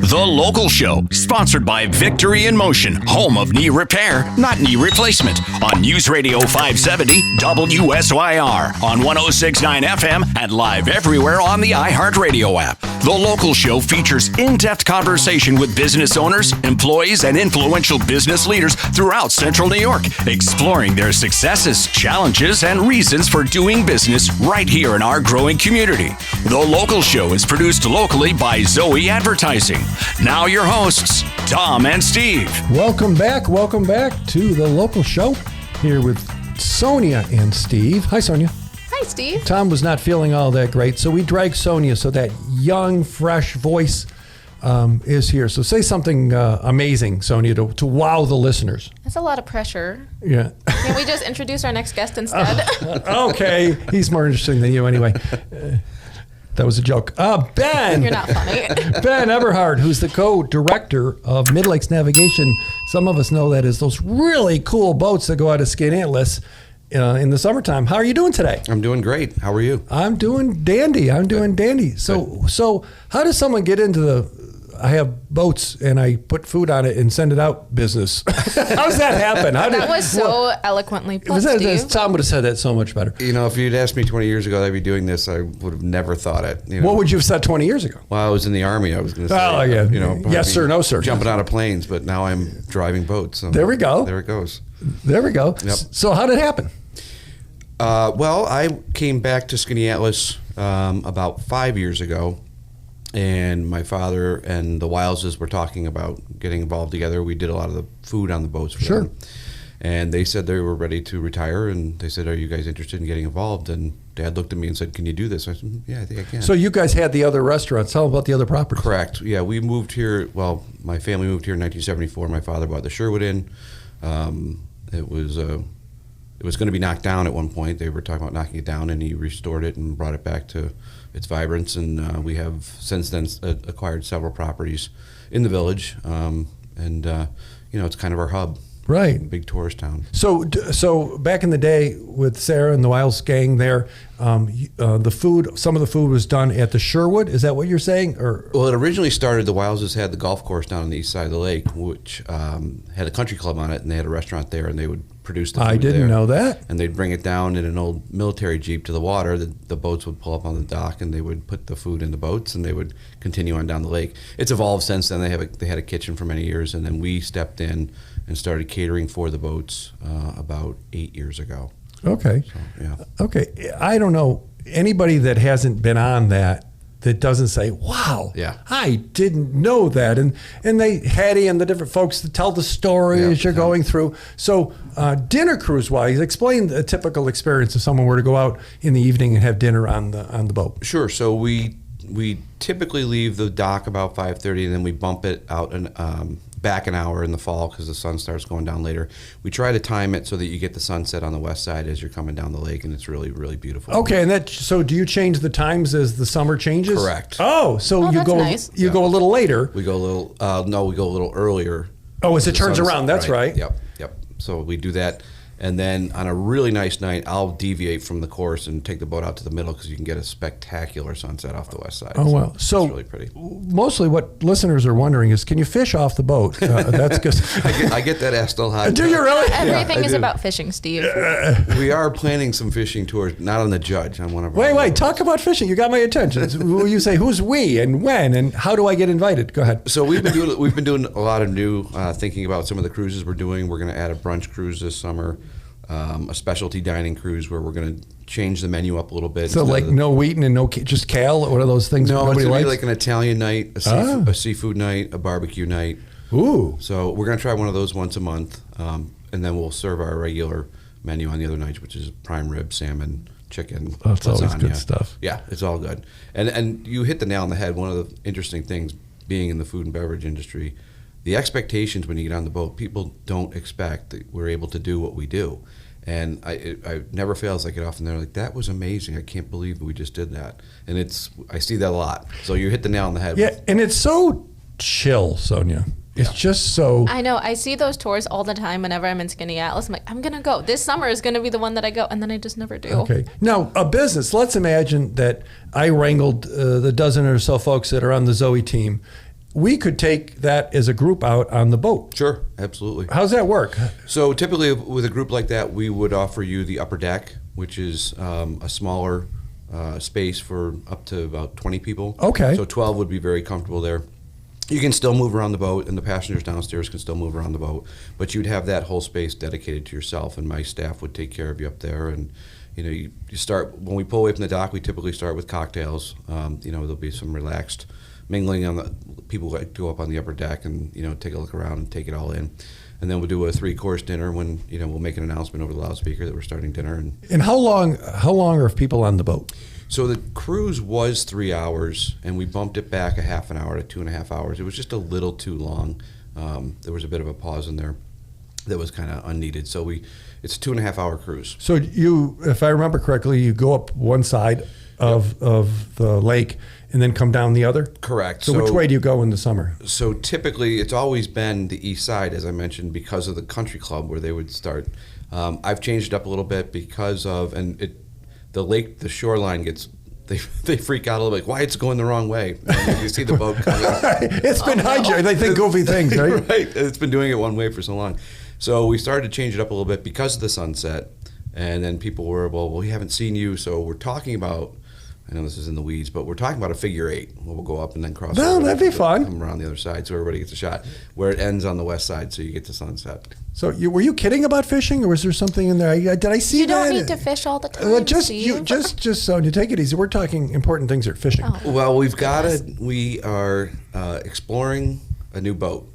The Local Show, sponsored by Victory in Motion, home of knee repair, not knee replacement, on News Radio 570 WSYR, on 106.9 FM, and live everywhere on the iHeartRadio app. The Local Show features in-depth conversation with business owners, employees, and influential business leaders throughout Central New York, exploring their successes, challenges, and reasons for doing business right here in our growing community. The Local Show is produced locally by Zoe Advertising. Now your hosts, Tom and Steve. Welcome back to The Local Show, here with Sonia and Steve. Hi, Sonia. Hi, Steve. Tom was not feeling all that great, so we dragged Sonia so that young, fresh voice is here. So say something amazing, Sonia, to wow the listeners. That's a lot of pressure. Yeah. Can we just introduce our next guest instead? Okay. He's more interesting than you anyway. That was a joke. Ben. You're not funny. Ben Eberhardt, who's the co-director of Midlakes Navigation. Some of us know that as those really cool boats that go out of Skaneateles in the summertime. How are you doing today? I'm doing great. How are you? I'm doing dandy. So how does someone get into I have boats and I put food on it and send it out business? How does that happen? That was so eloquently put, Steve. Tom would have said that so much better. You know, if you'd asked me 20 years ago that I'd be doing this, I would have never thought it. You know? What would you have said 20 years ago? Well, I was in the Army. I was going to say, oh, yeah. Yes, sir, no, sir. Jumping out of planes, but now I'm driving boats. So there we go. There it goes. There we go. Yep. So how did it happen? Well, I came back to Skaneateles about 5 years ago. And my father and the Wileses were talking about getting involved together. We did a lot of the food on the boats for them. And they said they were ready to retire. And they said, are you guys interested in getting involved? And Dad looked at me and said, can you do this? I said, yeah, I think I can. So you guys had the other restaurants. Tell them about the other properties. Correct. Yeah, we moved here. Well, my family moved here in 1974. My father bought the Sherwood Inn. It was going to be knocked down at one point. They were talking about knocking it down, and he restored it and brought it back to its vibrance. And we have since then acquired several properties in the village. It's kind of our hub. Right. Big tourist town. So back in the day with Sarah and the Wiles gang there, some of the food was done at the Sherwood. Is that what you're saying? Well, it originally started, the Wileses had the golf course down on the east side of the lake, which had a country club on it, and they had a restaurant there, and they would produce the food I didn't there. know that. And they'd bring it down in an old military Jeep to the water. The boats would pull up on the dock, and they would put the food in the boats, and they would continue on down the lake. It's evolved since then. They had a kitchen for many years, and then we stepped in and started catering for the boats about 8 years ago. Okay. So, yeah. Okay. I don't know anybody that hasn't been on that doesn't say, wow, yeah, I didn't know that. And Hattie and the different folks that tell the story as you're going through. So dinner cruise-wise, explain a typical experience if someone were to go out in the evening and have dinner on the boat. Sure. So we typically leave the dock about 5:30, and then we bump it out and back an hour in the fall because the sun starts going down later. We try to time it so that you get the sunset on the west side as you're coming down the lake, and it's really, really beautiful. Okay, and so do you change the times as the summer changes? Correct. Oh, so you go nice. go a little later. We go a little we go a little earlier. Oh, as it turns around, that's right. Yep. So we do that. And then on a really nice night, I'll deviate from the course and take the boat out to the middle because you can get a spectacular sunset off the west side. Oh, wow. So it's really pretty. Mostly what listeners are wondering is, can you fish off the boat? That's because I get that asked a lot. Do you really? Everything is about fishing, Steve. We are planning some fishing tours, not on the Judge, on one of our... Wait, talk about fishing. You got my attention. Will you say who's we and when and how do I get invited? Go ahead. So we've been doing a lot of new thinking about some of the cruises we're doing. We're going to add a brunch cruise this summer. A specialty dining cruise where we're going to change the menu up a little bit. So like no wheaten and just kale? One of those things no, nobody it's likes? like an Italian night, a seafood night, a barbecue night. Ooh. So we're going to try one of those once a month, and then we'll serve our regular menu on the other nights, which is prime rib, salmon, chicken, that's lasagna. Always good stuff. Yeah, it's all good. And you hit the nail on the head. One of the interesting things being in the food and beverage industry, the expectations when you get on the boat, people don't expect that we're able to do what we do. And I never fails. I get off and they're like, that was amazing. I can't believe we just did that. And I see that a lot. So you hit the nail on the head. Yeah, and it's so chill, Sonia. It's just so... I know. I see those tours all the time whenever I'm in Skaneateles. I'm like, I'm going to go. This summer is going to be the one that I go. And then I just never do. Okay. Now, a business. Let's imagine that I wrangled the dozen or so folks that are on the Zoe team. we could take that as a group out on the boat. Sure, absolutely. How's that work? So typically with a group like that, we would offer you the upper deck, which is a smaller space for up to about 20 people. Okay. So 12 would be very comfortable there. You can still move around the boat, and the passengers downstairs can still move around the boat, but you'd have that whole space dedicated to yourself, and my staff would take care of you up there. And you start, when we pull away from the dock, we typically start with cocktails. There'll be some relaxed mingling on the people like to go up on the upper deck and take a look around and take it all in. And then we'll do a 3-course dinner when we'll make an announcement over the loudspeaker that we're starting dinner. And how long are people on the boat? So the cruise was 3 hours, and we bumped it back a half an hour to 2.5 hours. It was just a little too long. There was a bit of a pause in there that was kind of unneeded. So it's a 2.5-hour cruise. So you, if I remember correctly, you go up one side of the lake and then come down the other? Correct. So which way do you go in the summer? So typically it's always been the east side, as I mentioned, because of the country club where they would start. I've changed it up a little bit because of, the lake, the shoreline gets, they freak out a little bit, why it's going the wrong way. And you see the boat coming. It's been hijacked. They think goofy things, right? Right. It's been doing it one way for so long. So we started to change it up a little bit because of the sunset. And then people were, well, we haven't seen you. So we're talking about, I know this is in the weeds, but we're talking about a figure 8. We'll go up and then cross. No, over that'd be fun. Come around the other side so everybody gets a shot. Where it ends on the west side, so you get to sunset. So were you kidding about fishing, or was there something in there? Did I see You that? don't need to fish all the time. Just Sonia, take it easy. We're talking important things here, fishing. Oh. Well, we are exploring a new boat.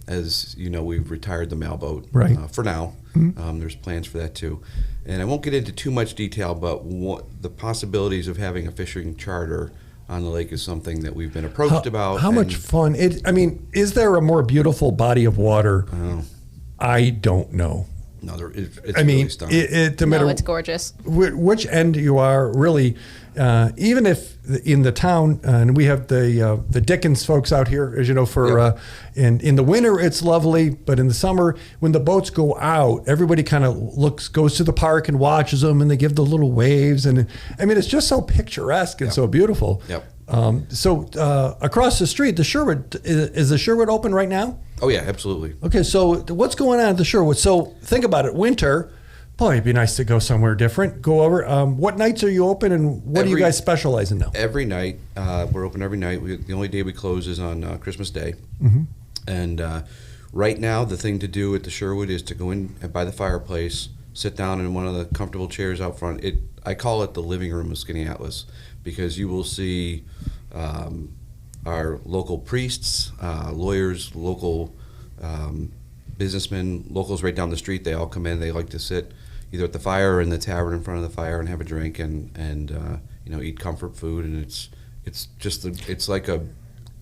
As you know, we've retired the mail boat right. For now. There's plans for that too. And I won't get into too much detail, but the possibilities of having a fishing charter on the lake is something that we've been approached about. How much fun? Is there a more beautiful body of water? I don't know. No, it's really stunning. It's gorgeous. Which end you are really, even if in the town, and we have the Dickens folks out here, as you know, and in the winter it's lovely, but in the summer when the boats go out, everybody kind of goes to the park and watches them, and they give the little waves, and it's just so picturesque and so beautiful. Yep. So across the street, the Sherwood, is the Sherwood open right now? Oh yeah, absolutely. Okay, so what's going on at the Sherwood? So think about it, winter, boy, it'd be nice to go somewhere different, go over. What nights are you open, and what do you guys specialize in now? Every night. We're open every night. The only day we close is on Christmas Day. Mm-hmm. And right now, the thing to do at the Sherwood is to go in by the fireplace, sit down in one of the comfortable chairs out front. I call it the living room of Skinny Atlas, because you will see our local priests, lawyers, local businessmen, locals right down the street. They all come in. They like to sit either at the fire or in the tavern in front of the fire and have a drink and eat comfort food. And it's like a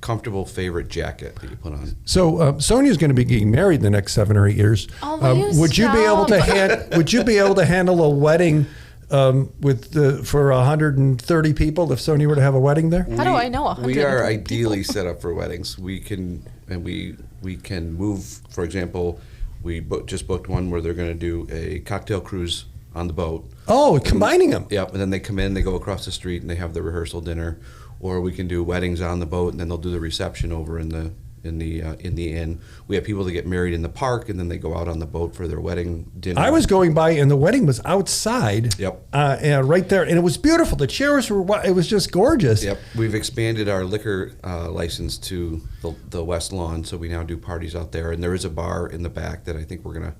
comfortable favorite jacket that you put on. So Sonia's going to be getting married in the next 7 or 8 years. Oh, would you be able to would you be able to handle a wedding for 130 people if Sonia were to have a wedding there? How do I know 130 We are people? ideally set up for weddings. We can move. For example, we just booked one where they're going to do a cocktail cruise on the boat. Oh, combining them. Yep, and then they come in, they go across the street, and they have the rehearsal dinner. Or we can do weddings on the boat, and then they'll do the reception over in the inn. We have people that get married in the park, and then they go out on the boat for their wedding dinner. I was going by, and the wedding was outside. Yep. And right there, and it was beautiful. The chairs it was just gorgeous. Yep. We've expanded our liquor license to the west lawn, so we now do parties out there. And there is a bar in the back that I think we're gonna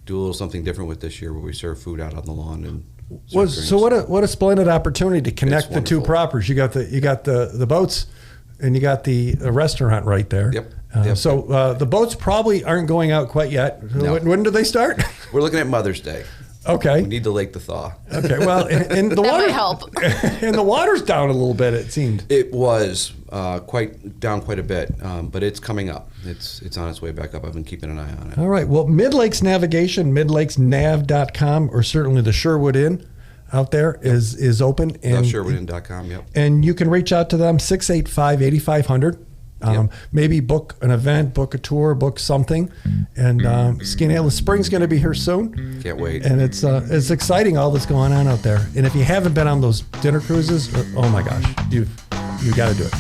do a little something different with this year, where we serve food out on the lawn and. So what a splendid opportunity to connect the two wonderful. properties. You got the boats, and you got the restaurant right there. Yep. So the boats probably aren't going out quite yet. No. When do they start? We're looking at Mother's Day. Okay. We need the lake to thaw. Okay. Well, and the That water might help. and the water's down a little bit. It seemed. It was quite a bit, but it's coming up. It's on its way back up. I've been keeping an eye on it. All right. Well, Midlakes Navigation, midlakesnav.com, or certainly the Sherwood Inn out there is open. And SherwoodInn.com, yep. And you can reach out to them, 685-8500. Maybe book an event, book a tour, book something. And Skinny Atlas Spring's going to be here soon. Can't wait. And it's exciting, all that's going on out there. And if you haven't been on those dinner cruises, oh my gosh, you got to do it.